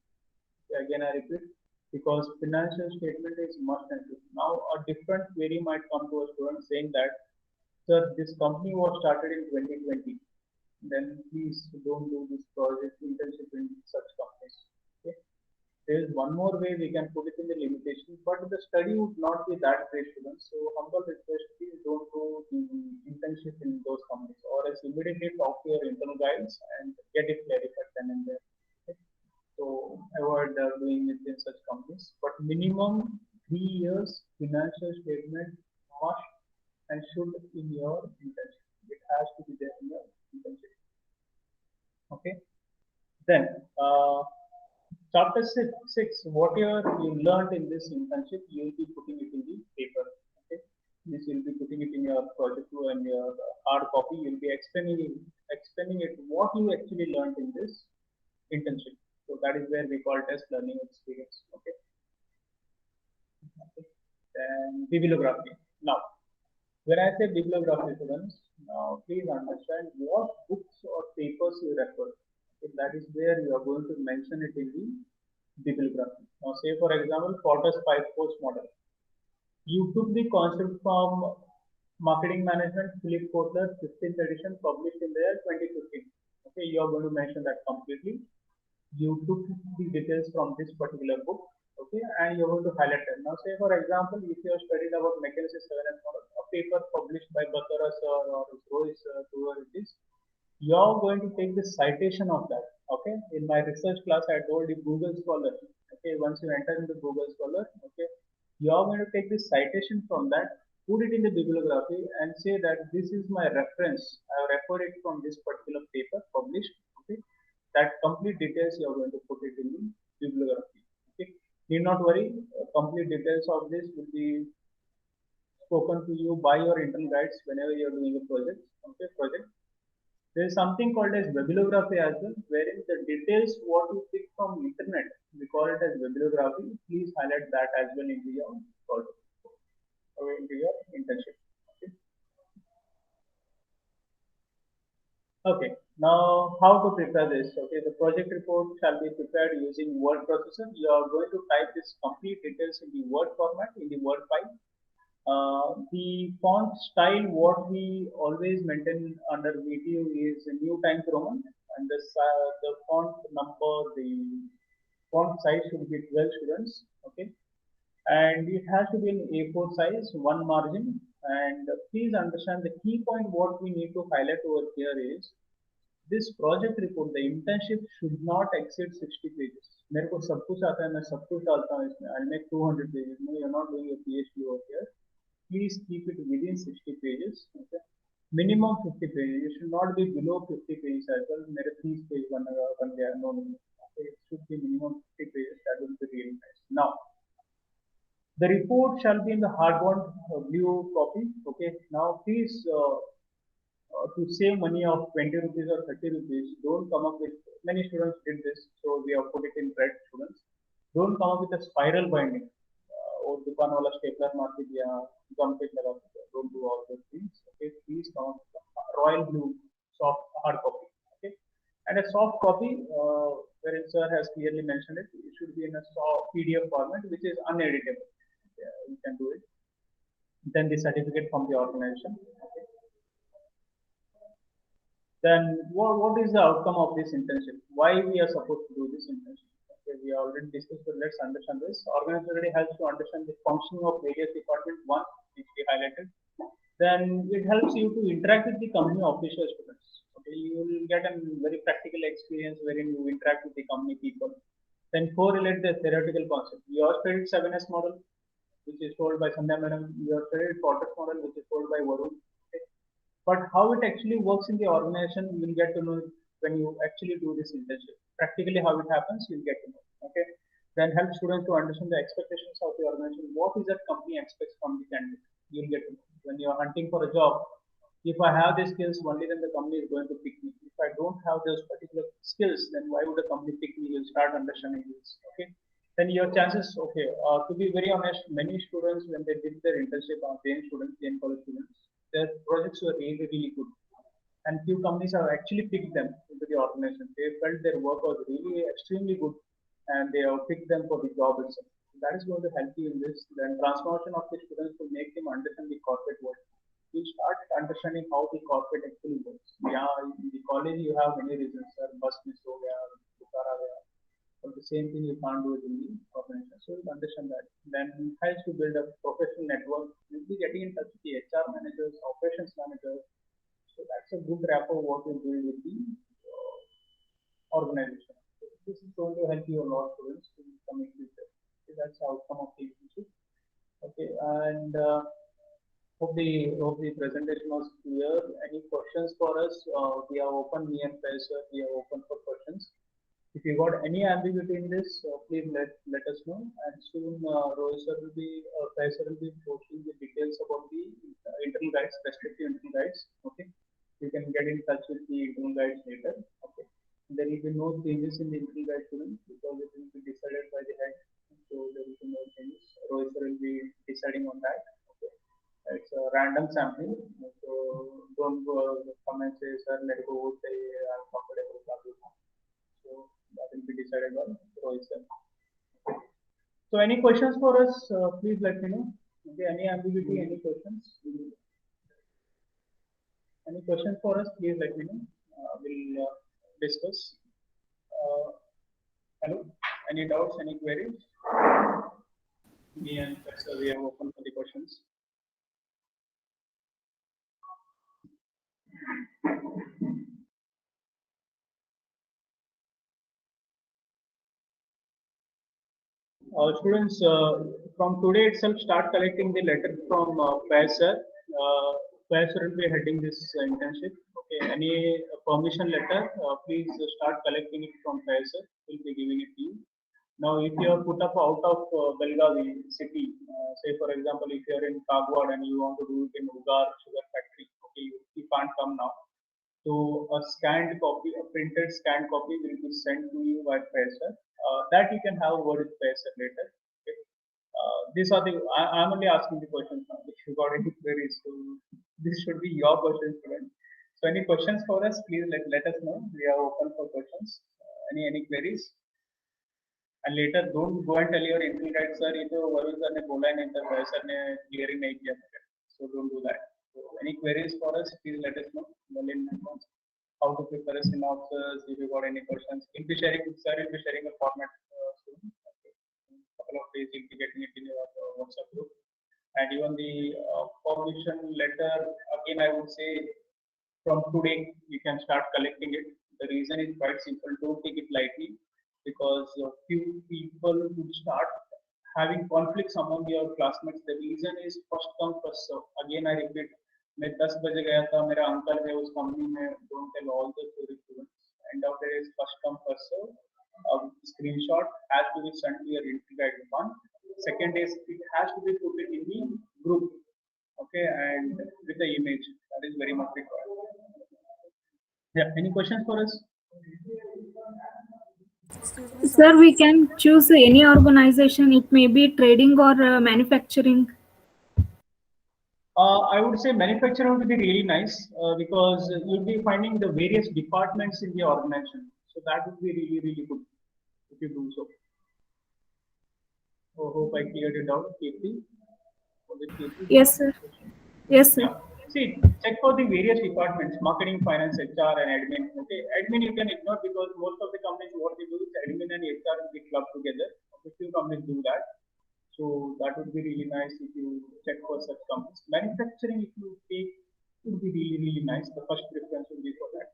Again, I repeat, because financial statement is must and should. Now, a different query might come to a student saying that, sir, this company was started in 2020. Then please don't do this project internship in such companies. Okay? There is one more way we can put it in the limitation, but the study would not be that great, students. So humble request, please don't do the internship in those companies, or else immediately talk to your internal guides and get it clarified then and there. Okay? So avoid doing it in such companies. But minimum 3 years financial statement must and should in your internship. It has to be there in your internship. Okay. Then chapter 6, whatever you learned in this internship, you will be putting it in the paper. Okay. This will be putting it in your project and your hard copy. You will be explaining it what you actually learned in this internship. So that is where we call it as learning experience. Okay. Then bibliography. Now, when I say bibliography, students, now please understand what books or papers you refer. Okay, that is where you are going to mention it in the bibliography. Now, say for example, Porter's 5 Force model. You took the concept from Marketing Management, Philip Kotler, 15th edition, published in the year 2015. Okay, you are going to mention that completely. You took the details from this particular book, okay, and you're going to highlight it. Now, say for example, if you have studied about McKinsey 7S model, a paper published by Butler or Royce, whoever it is, you're going to take the citation of that. Okay, in my research class, I told you Google Scholar. Okay, once you enter into Google Scholar, okay, you're going to take the citation from that, put it in the bibliography, and say that this is my reference. I have referred it from this particular paper published. Okay, that complete details you are going to put it in the bibliography. Okay, need not worry. Complete details of this will be spoken to you by your internal guides whenever you are doing a project. Okay, project. There is something called as bibliography as well, wherein the details what you pick from internet, we call it as bibliography. Please highlight that as well into your project or into your internship. Okay. Okay. Now, how to prepare this? Okay, the project report shall be prepared using word processor. You are going to type this complete details in the word format in the word file. The font style, what we always maintain under VTU is New Times Roman, and the font number, the font size should be 12 students. Okay, and it has to be in A4 size, one margin. And please understand the key point. What we need to highlight over here is this project report. The internship should not exceed 60 pages. मेरे को सब कुछ आता है, मैं सब कुछ डालता हूँ इसमें. I'll make 200 pages. No, you're not doing a PhD over here. Please keep it within 60 pages. Okay. Minimum 50 pages. You should not be below 50 pages as well. मेरे 30 पेज बन गया. No. Okay, it should be minimum 50 pages. That will be really nice. Now, the report shall be in the hardbound blue copy. Okay. Now, please to save money of 20 rupees or 30 rupees, don't come up with, many students did this, so we have put it in red, students. Don't come up with a spiral binding. और दुकान वाला stapler मार के दिया, गम पे लगा दिया. Don't do all those things. Okay, please come up with a royal blue soft hard copy. Okay, and a soft copy, wherein sir has clearly mentioned it, it should be in a soft PDF format which is uneditable. You can do it. Then the certificate from the organization. Okay. Then what is the outcome of this internship? Why we are supposed to do this internship? Okay, we already discussed, but let's understand this. Organization already helps to understand the functioning of various departments, one which we highlighted. Then it helps you to interact with the company official students. Okay, you will get a very practical experience wherein you interact with the company people. Then correlate the theoretical concept. You have studied 7S model, which is told by Sandhya Madam. You have studied Porter's model, which is told by Varun. Okay. But how it actually works in the organization, you will get to know when you actually do this internship. Practically how it happens, you'll get to know. Okay. Then help students to understand the expectations of the organization. What is that company expects from the candidate? You'll get to know. When you're hunting for a job, if I have these skills, only then the company is going to pick me. If I don't have those particular skills, then why would the company pick me? You'll start understanding this. Okay. Then your chances, okay, to be very honest, many students, when they did their internship, Jain students, Jain college students, their projects were really, really good. And few companies have actually picked them into the organization. They felt their work was really extremely good and they have picked them for the job itself. That is going to help you in this. Then transformation of the students will make them understand the corporate world. You start understanding how the corporate actually works. Yeah, in the college you have many reasons, sir, bus miss ho gaya, bukara gaya. But the same thing you can't do it in the organization. So you understand that. Then helps to build a professional network. You'll be getting in touch with the HR managers, operations managers. So that's a good rapport what you build with the organization. So this is going to help you a lot, students, in the coming future. So that's the outcome of the internship. Okay, and hope the presentation was clear. Any questions for us? We are open. Me and Faisal, we are open for questions. If you got any ambiguity in this, please let us know. And soon, Rohit sir will be, Faisal will be posting the details about the internal guides, respective internal guides. Okay, you can get in touch with the internal guides later. Okay, there will be no changes in the internal guide students because it will be decided by the head. So there will be no changes. Rohit sir will be deciding on that. Okay, it's a random sampling. So don't go come and say, sir, let go. Say I'm comfortable. So that will be decided by Rohit sir. Okay. So any questions for us? Please let me know. Okay, any ambiguity, any questions? Any questions for us? Please let me know. We'll discuss. Hello. Any doubts? Any queries? Me and Professor, we are open for the questions. Students, from today itself, start collecting the letter from Faisal. Faisal will be heading this internship. Okay, any permission letter, please start collecting it from Faisal. We'll be giving it to you. Now, if you are put up out of Belgavi city, say for example, if you are in Kagwad and you want to do it in Ugar sugar factory, okay, you can't come now. So a scanned copy, a printed scanned copy will be sent to you by Faisal. That you can have a word with Faisal later. Okay. These are the, I'm only asking the questions now. If you got any queries, so this should be your questions, student. So any questions for us, please let us know. We are open for questions. Any queries? And later don't go and tell your internal guide, sir, ये तो Varun sir ने बोला नहीं था, Faisal ने clearing नहीं किया. So don't do that. So any queries for us, please let us know. How to prepare a synopsis, if you got any questions. We'll be sharing, sir will be sharing a format soon. Okay. Couple of days you'll be getting it in your WhatsApp group. And even the permission letter, again I would say from today you can start collecting it. The reason is quite simple, don't take it lightly because few people would start having conflicts among your classmates. The reason is first come first serve. Again I repeat, मैं 10 बजे गया था, मेरा uncle है उस company में, don't tell all the students. End of the day is first come first serve. screenshot has to be sent to your integrated one. Second is it has to be put it in the group, okay, and with the image that is very much required. Yeah, any questions for us? Excuse me, sir. Sir, we can choose any organization. It may be trading or manufacturing. I would say manufacturing would be really nice because you'll be finding the various departments in the organization. So that would be really, really good if you do so. Oh, hope I cleared it out, Kirti. Was it Kirti? Yes, sir. Yes, sir. Yeah. See, check for the various departments, marketing, finance, HR, and admin. Okay, admin you can ignore because most of the companies, what they do is admin and HR will be clubbed together. Okay, few companies do that. So that would be really nice if you check for such companies. Manufacturing, if you take, would be really, really nice. The first preference would be for that.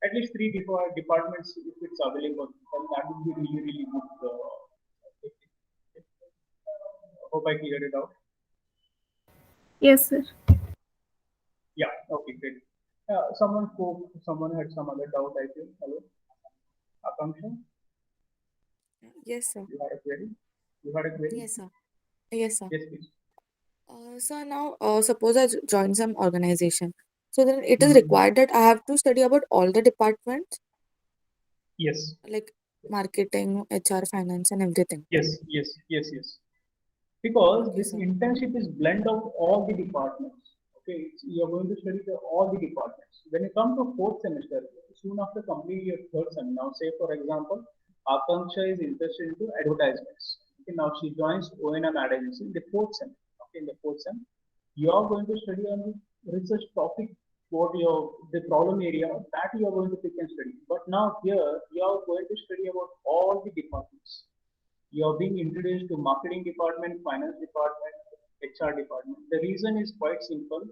At least three departments, if it's available, then that would be really, really good. Hope I cleared it out. Yes, sir. Yeah, okay, great. Someone had some other doubt, I think. Hello, Akanksha, Yes, sir. you had a query? You had a query? Yes, sir. Yes, sir. Yes, please. So now, suppose I join some organization. So then it is Mhm. required that I have to study about all the departments, Yes, like marketing, HR, finance, and everything. yes. Because Okay, this sir. internship is blend of all the departments. Okay, you're going to study all the departments. When you come to fourth semester, soon after completing your third sem, now say for example, Akanksha is interested into advertisements. Okay, now she joins O&M ad agency in the fourth sem. Okay, in the fourth sem, you are going to study on the research topic, what your the problem area that you are going to pick and study. But now here you are going to study about all the departments. You're being introduced to marketing department, finance department, HR department. The reason is quite simple.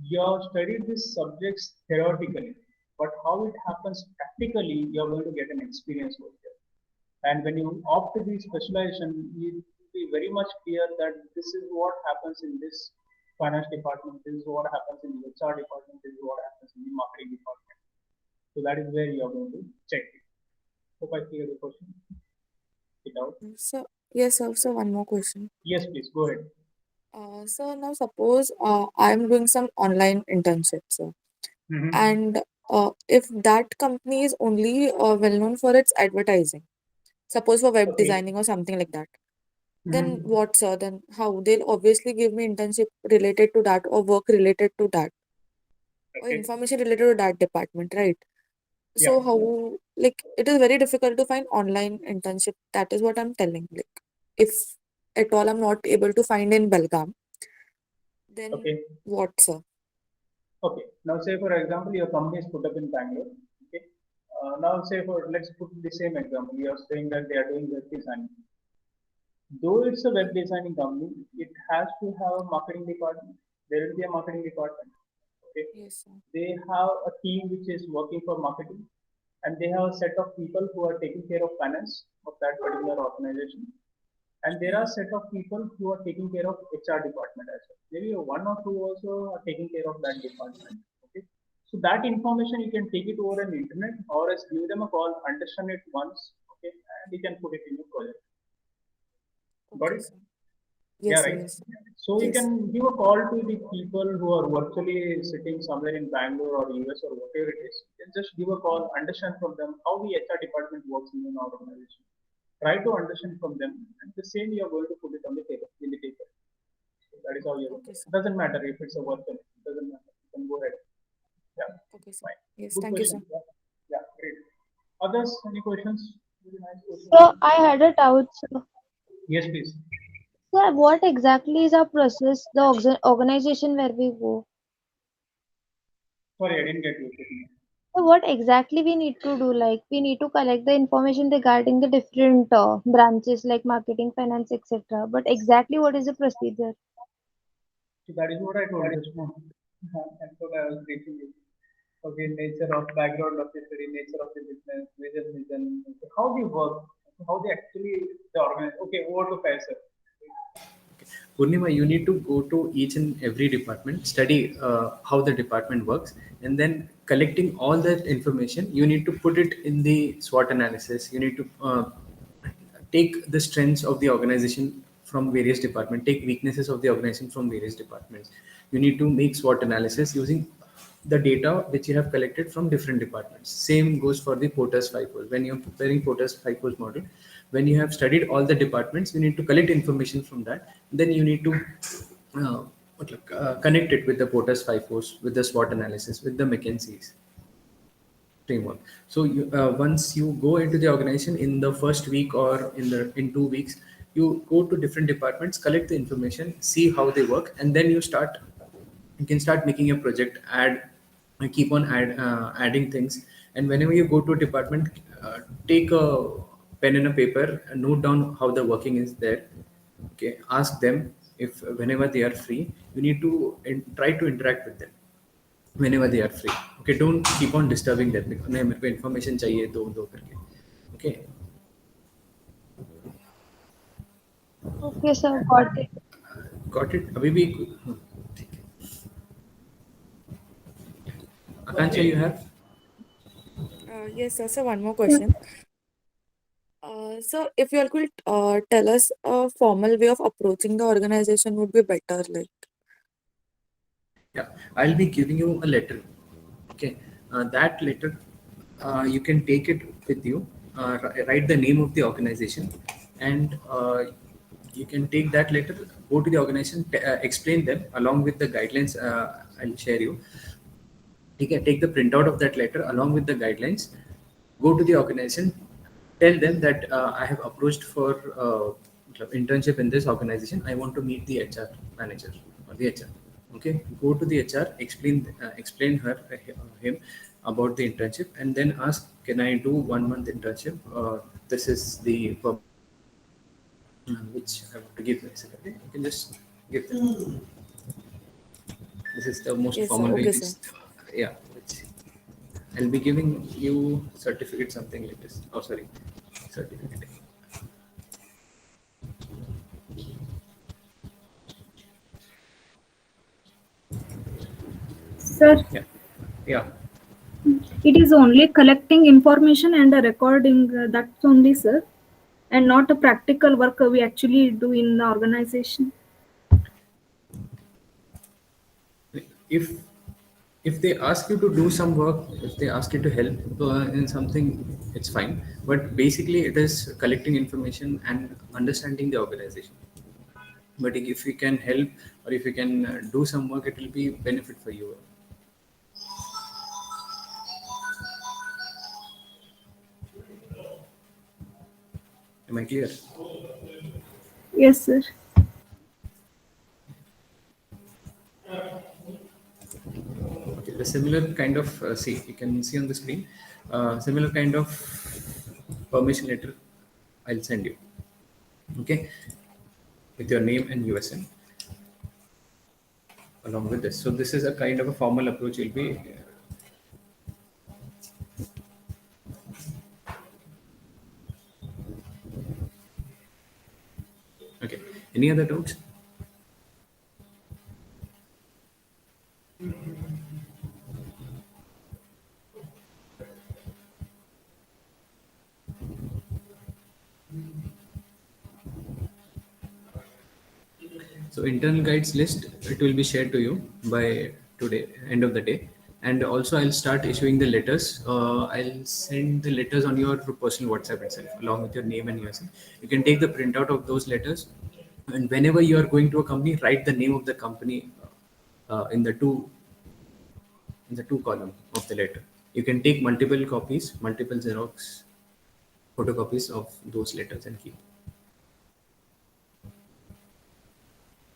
You have studied these subjects theoretically, but how it happens practically, you're going to get an experience over there. And when you opt to the specialization, you will be very much clear that this is what happens in this finance department, this is what happens in the HR department, this is what happens in the marketing department. So that is where you are going to check it. Hope I clear the question. It out. So yes, sir. So one more question. Yes, please go ahead. So now suppose I'm doing some online internship, sir, Mhm. and if that company is only well known for its advertising, suppose for web Okay. designing or something like that, then Mhm. what, sir? Then how? They'll obviously give me internship related to that or work related to that or Okay. information related to that department, right? Yeah. So how, like, it is very difficult to find online internship. That is what I'm telling. Like, if at all I'm not able to find in Belgaum, then Okay. what, sir? Okay. Now, say for example, your company is put up in Bangalore. Okay. Now, say for let's put the same example. You are saying that they are doing web design. Though it's a web designing company, it has to have a marketing department. There will be a marketing department. Okay. Yes, sir. They have a team which is working for marketing, and they have a set of people who are taking care of finance of that particular organization. And there are set of people who are taking care of HR department as well. Maybe one or two also are taking care of that department. Okay. So that information you can take it over an internet or else give them a call, understand it once, okay, and you can put it in your project. Got Okay, it? sir. Yeah, Yes, sir. right. Yes, sir. So you Yes. can give a call to the people who are virtually sitting somewhere in Bangalore or US or whatever it is. You can just give a call, understand from them how the HR department works in an organization. Try to understand from them, and the same you are going to put it on the table in the paper. So that is how you're going to. Okay, sir. It doesn't matter if it's a virtual. It doesn't matter. You can go ahead. Yeah, Okay, sir. fine. Yes, Good thank you, sir. question. Yeah, yeah, great. Others, any questions? Very nice question. So I had a doubt, sir. Yes, please. Sir, what exactly is our process, the organization where we go? Sorry, I didn't get you. So what exactly we need to do? Like we need to collect the information regarding the different branches like marketing, finance, etc. But exactly what is the procedure? So that is what I told just now. That's what I was teaching you. Okay, nature of background of the study, nature of the business, major vision, how they work, how they actually the organize. Okay, over to Faisal. Purnima, you need to go to each and every department, study how the department works, and then collecting all that information, you need to put it in the SWOT analysis. You need to take the strengths of the organization from various departments, take weaknesses of the organization from various departments. You need to make SWOT analysis using the data which you have collected from different departments. Same goes for the Porter's Five Force. When you're preparing Porter's Five Force model, when you have studied all the departments, you need to collect information from that. Then you need to connect it with the Porter's Five Force, with the SWOT analysis, with the McKinsey's framework. So once you go into the organization in the first week or in 2 weeks, you go to different departments, collect the information, see how they work, and then you can start making a project, keep on adding things. And whenever you go to a department, take a pen and a paper and note down how the working is there. Okay, ask them if whenever they are free, you need to try to interact with them whenever they are free. Okay, don't keep on disturbing them because नहीं मेरे को information चाहिए दो करके. Okay, Okay, sir, got it. got it. अभी भी ठीक है. Akansha, you have? Yes, sir. So one more question. So if you all could tell us a formal way of approaching the organization would be better, like. Yeah, I'll be giving you a letter. Okay, that letter, you can take it with you. Write the name of the organization, and you can take that letter, go to the organization, explain them along with the guidelines. I'll share you. You can take the printout of that letter along with the guidelines. Go to the organization, tell them that I have approached for internship in this organization. I want to meet the HR manager or the HR. Okay, go to the HR, explain him about the internship, and then ask, can I do 1 month internship? This is the which I want to give. Okay, you can just give them. This is the most Yes, sir. common way. Okay, sir. Yeah, which I'll be giving you certificate, something like this. Oh, sorry, certificate. Sir, Yeah, yeah. it is only collecting information and recording. That's only, sir, and not a practical work we actually do in the organization. If if they ask you to do some work, if they ask you to help in something, it's fine. But basically, it is collecting information and understanding the organization. But if you can help or if you can do some work, it will be benefit for you. Am I clear? Yes, sir. Okay, the similar kind of see, you can see on the screen, similar kind of permission letter I'll send you. Okay, with your name and USN along with this. So this is a kind of a formal approach. Will be okay. Any other doubts? So internal guides list, it will be shared to you by today, end of the day. And also I'll start issuing the letters. I'll send the letters on your personal WhatsApp itself, along with your name and USN. You can take the printout of those letters. And whenever you are going to a company, write the name of the company in the two column of the letter. You can take multiple copies, multiple Xerox photocopies of those letters and keep.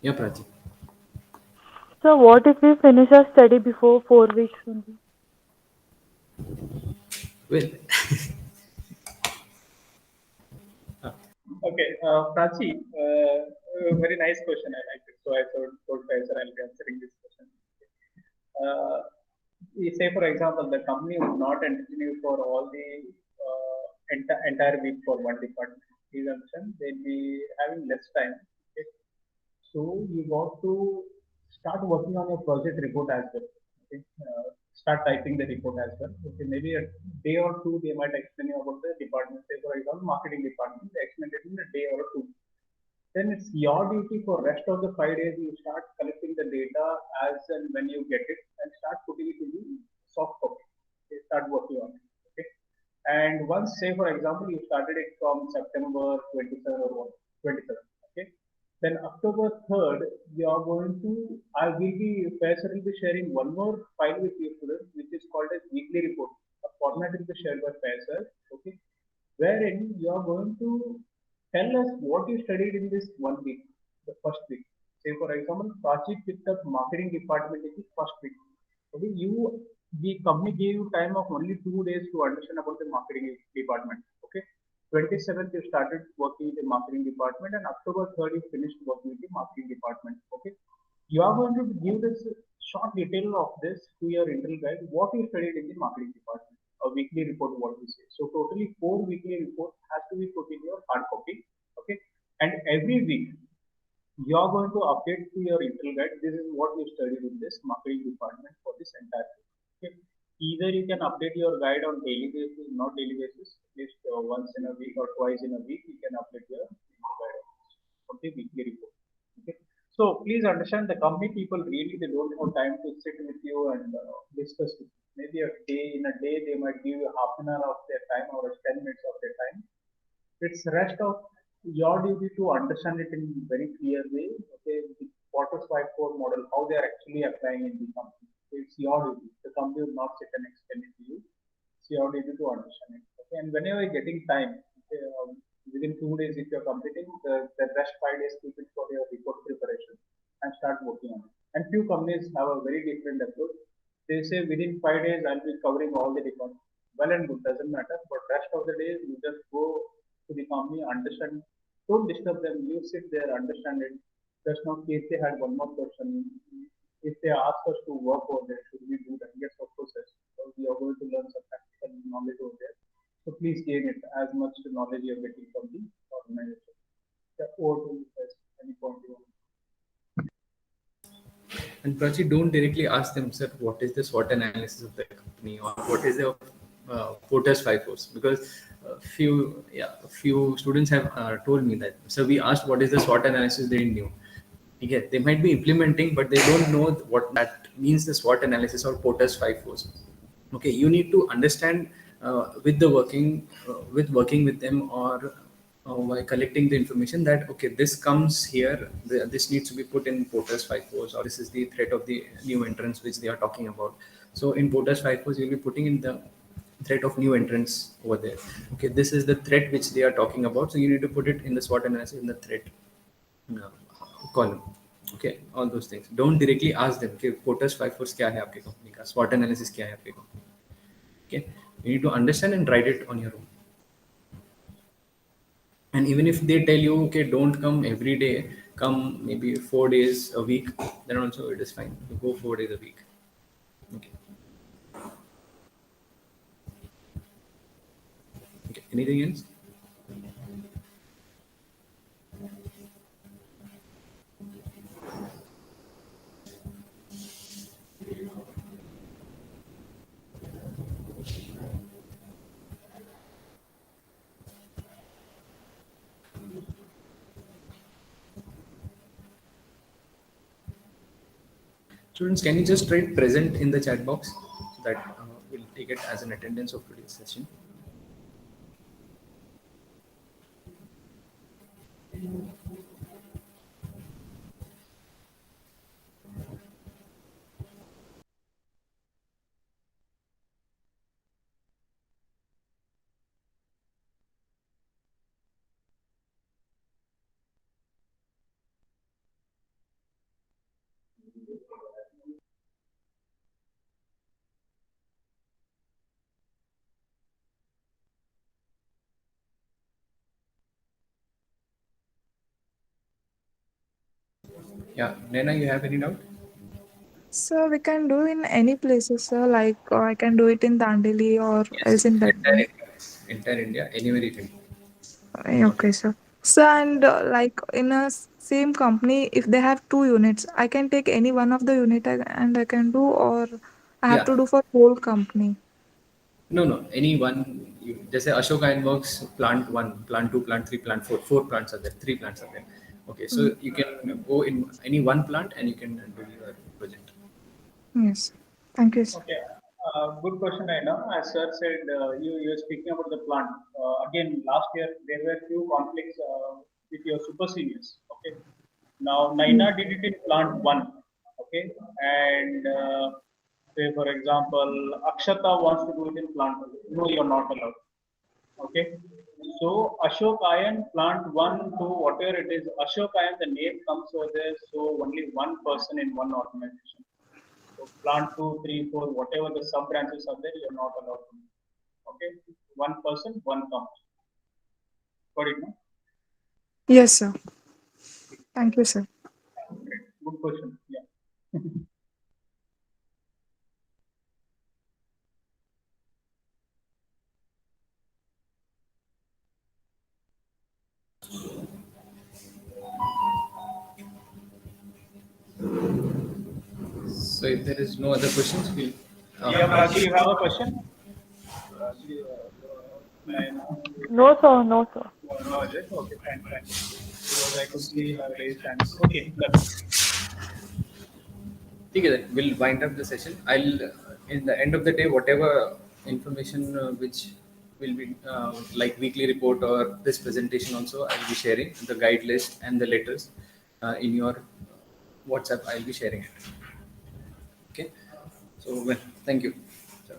Yeah, Prachi. So what if we finish our study before 4 weeks only? Well, Okay, Prachi, very nice question. I like it. So I thought sir, I'll be answering this question. Say, for example, the company would not entertain you for all the entire week for one department. Please understand, they'll be having less time. Okay? So you got to start working on your project report as well. Okay? Start typing the report as well. Okay, maybe a day or two they might explain you about the department. Say for example, marketing department, they explain it in a day or two. Then it's your duty for rest of the 5 days. You start collecting the data as and when you get it, and start putting it in the soft copy. Okay, start working on it. Okay, and once, say for example, you started it from September 27 or 27. Okay, then October 3rd, you are going to, Professor will be sharing one more file with you students, which is called as weekly report. A format will be shared by Professor. Okay, wherein you are going to tell us what you studied in this 1 week, the first week. Say for example, Prachi picked up marketing department in the first week. Okay, the company gave you time of only 2 days to understand about the marketing department. Okay, 27th you started working in the marketing department, and October 3rd you finished working in the marketing department. Okay, you are going to give this short detail of this to your internal guide, what you studied in the marketing department, a weekly report, what we say. So totally 4 weekly reports has to be put in your hard copy. Okay, and every week you are going to update to your internal guide. This is what you studied in this marketing department for this entire week. Okay. Either you can update your guide on daily basis, not daily basis, at least once in a week or twice in a week, you can update your guide for the weekly report. Okay. So please understand, the company people really, they don't have time to sit with you and discuss with you. Maybe in a day they might give you half an hour of their time or 10 minutes of their time. It's rest of your duty to understand it in very clear way. Okay, the Porter's whiteboard model, how they are actually applying in the company. So it's your duty. The company will not sit and explain it to you. It's your duty to understand it. Okay, and whenever you're getting time, okay, within 2 days, if you're completing the rest 5 days, keep it for your report preparation and start working on it. And few companies have a very different approach. They say within 5 days I'll be covering all the departments. Well and good, doesn't matter. But rest of the days you just go to the company, understand, don't disturb them, you sit there, understand it. Just now, if they had one more question, if they ask us to work over there, should we do that? Yes, of course, yes. So we are going to learn some practical knowledge over there. So please gain it as much knowledge you are getting from the organization. Yeah, over to you guys. Any point you want. And Prachi, don't directly ask them, sir, what is the SWOT analysis of the company or what is the Porter's five force? Because few students have told me that. So we asked what is the SWOT analysis, they didn't know. Yeah, they might be implementing, but they don't know what that means, the SWOT analysis or Porter's five force. Okay, you need to understand with working with them or by collecting the information that okay, this comes here, this needs to be put in Porter's five force, or this is the threat of the new entrance which they are talking about. So in Porter's five force, you'll be putting in the threat of new entrance over there. Okay, this is the threat which they are talking about, so you need to put it in the SWOT analysis in the threat column. Okay, all those things. Don't directly ask them कि Porter's five force क्या है आपके company का, SWOT analysis क्या है आपके company. Okay, you need to understand and write it on your own. And even if they tell you okay, don't come every day, come maybe 4 days a week, then also it is fine. You go 4 days a week. Okay. Okay. Anything else? Students, can you just write present in the chat box so that we'll take it as an attendance of today's session. Yeah, Naina, you have any doubt? So we can do in any places, sir. Like I can do it in Dandeli or else in Belgaum. Entire India, anywhere you can. Okay, sir. So and like in a same company, if they have 2 units, I can take any one of the unit and I can do, or I have Yeah. to do for whole company? No. Any one, just say Ashok Ironworks plant 1, plant 2, plant 3, plant 4. 4 plants are there, 3 plants are there. Okay, so you can go in any one plant and you can do your project. Yes. Thank you, sir. Okay, good question, Aina. As sir said, you're speaking about the plant. Again, last year there were few conflicts with your super seniors. Okay, now Naina did it in plant 1. Okay, and say for example, Akshata wants to do it in plant 2. No, you're not allowed. Okay, so Ashok Iron plant 1 to whatever it is, Ashok Iron, the name comes over there. So only one person in one organization. So plant 2, 3, 4, whatever the sub branches are there, you're not allowed to. Okay, one person, one company. Got it, no? Yes, sir. Thank you, sir. Great. Good question. Yeah. So if there is no other questions, we'll. Yeah, Prachi, you have a question? Naina? No, sir. No, sir. No, is it? Okay, fine. Because I could see her raised hands. Okay, done. Okay, then we'll wind up the session. I'll, in the end of the day, whatever information which will be like weekly report or this presentation also, I'll be sharing the guide list and the letters in your WhatsApp. I'll be sharing it. Okay. So, well, thank you. So,